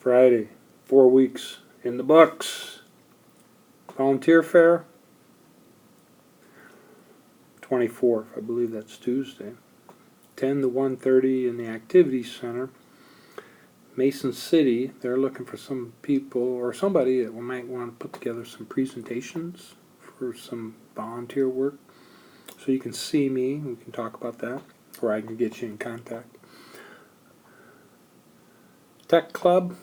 Friday, 4 weeks in the books. Volunteer fair, 24th, I believe that's Tuesday. 10 to 1:30 in the activity center. Mason City, they're looking for some people or somebody that might want to put together some presentations for some volunteer work. So you can see me, we can talk about that, or I can get you in contact. Tech Club,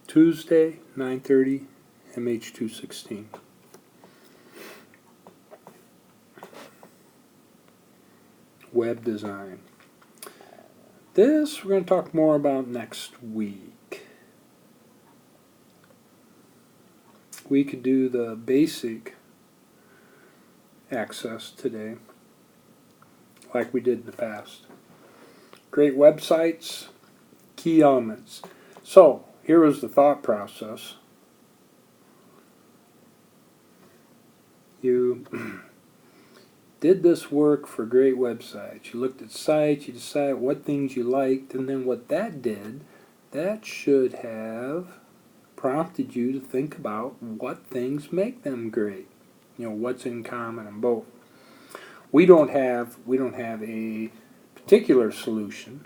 Tuesday, 9:30, MH216. Web design. This we're going to talk more about next week. We could do the basic access today, like we did in the past. Great websites, key elements. So, here was the thought process. You did this work for great websites. You looked at sites, you decided what things you liked, and then what that did, that should have prompted you to think about what things make them great. You know, what's in common in both. We don't have a particular solution,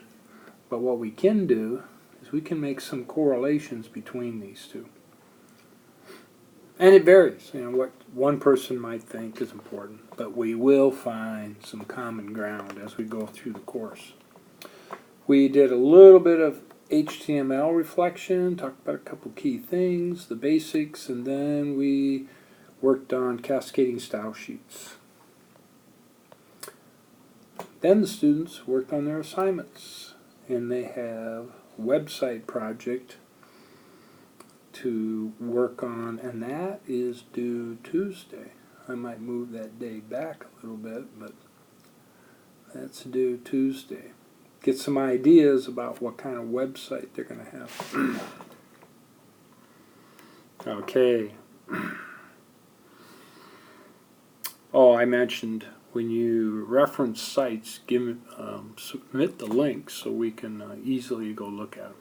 but what we can do is we can make some correlations between these two. And it varies, you know, what one person might think is important, but we will find some common ground as we go through the course. We did a little bit of HTML reflection, talked about a couple key things, the basics, and then we worked on cascading style sheets. Then the students worked on their assignments, and they have a website project to work on, and that is due Tuesday. I might move that day back a little bit, but that's due Tuesday. Get some ideas about what kind of website they're going to have. Okay. Oh, I mentioned when you reference sites, submit the links so we can easily go look at them.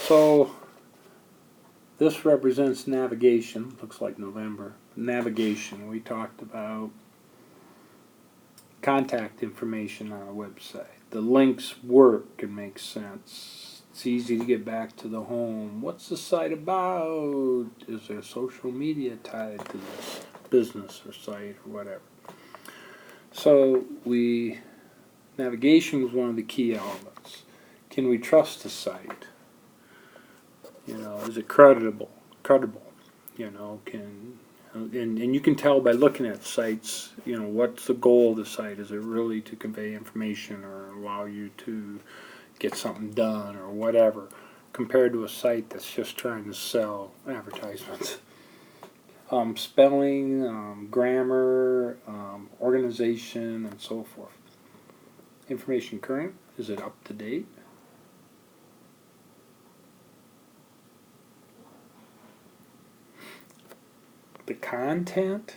So this represents navigation. Looks like November. Navigation. We talked about contact information on a website. The links work and make sense. It's easy to get back to the home. What's the site about? Is there social media tied to this business or site or whatever? So navigation was one of the key elements. Can we trust the site? You know, is it credible? You know, and you can tell by looking at sites, you know, what's the goal of the site? Is it really to convey information or allow you to get something done or whatever, compared to a site that's just trying to sell advertisements? Spelling, grammar, organization, and so forth. Information current, is it up to date? The content,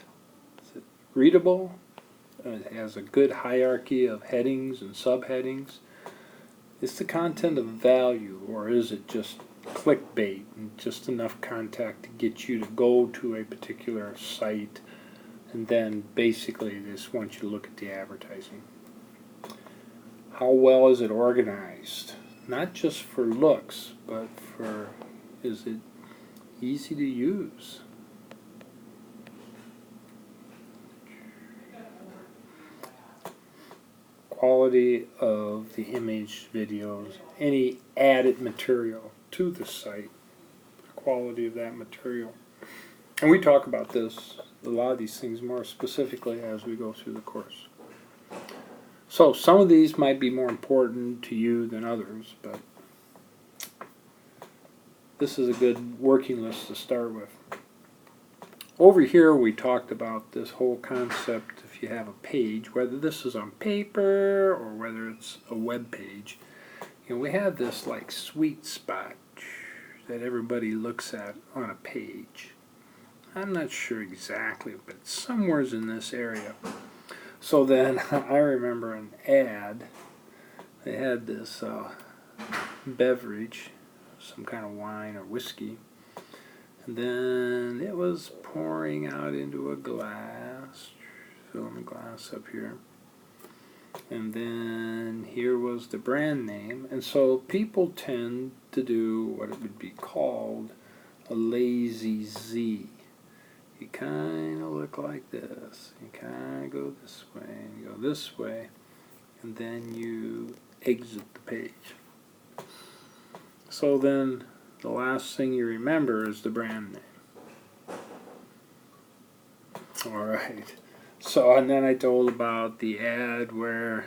is it readable? It has a good hierarchy of headings and subheadings. Is the content of value, or is it just clickbait and just enough contact to get you to go to a particular site and then basically they just want you to look at the advertising? How well is it organized? Not just for looks, but for, is it easy to use? Quality of the image, videos, any added material to the site, the quality of that material. And we talk about this, a lot of these things more specifically as we go through the course. So some of these might be more important to you than others, but this is a good working list to start with. Over here we talked about this whole concept, if you have a page, whether this is on paper or whether it's a web page, you know, we have this like sweet spot that everybody looks at on a page. I'm not sure exactly, but somewhere's in this area. So then I remember an ad they had this beverage, some kind of wine or whiskey, and then it was pouring out into a glass, filling the glass up here, and then here was the brand name. And so people tend to do what it would be called a lazy Z. You kind of look like this. You kind of go this way, and you go this way, and then you exit the page. So then the last thing you remember is the brand name. Alright. So, and then I told about the ad where,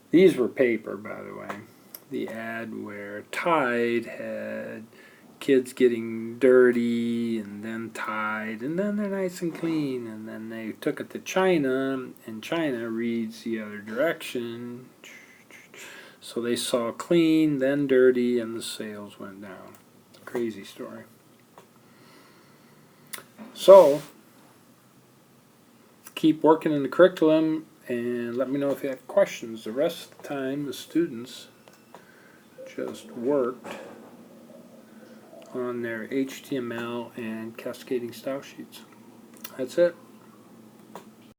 these were paper, by the way, the ad where Tide had kids getting dirty and then Tide, and then they're nice and clean, and then they took it to China, and China reads the other direction, so they saw clean, then dirty, and the sales went down. Crazy story. So keep working in the curriculum and let me know if you have questions. The rest of the time the students just worked on their HTML and cascading style sheets. That's it.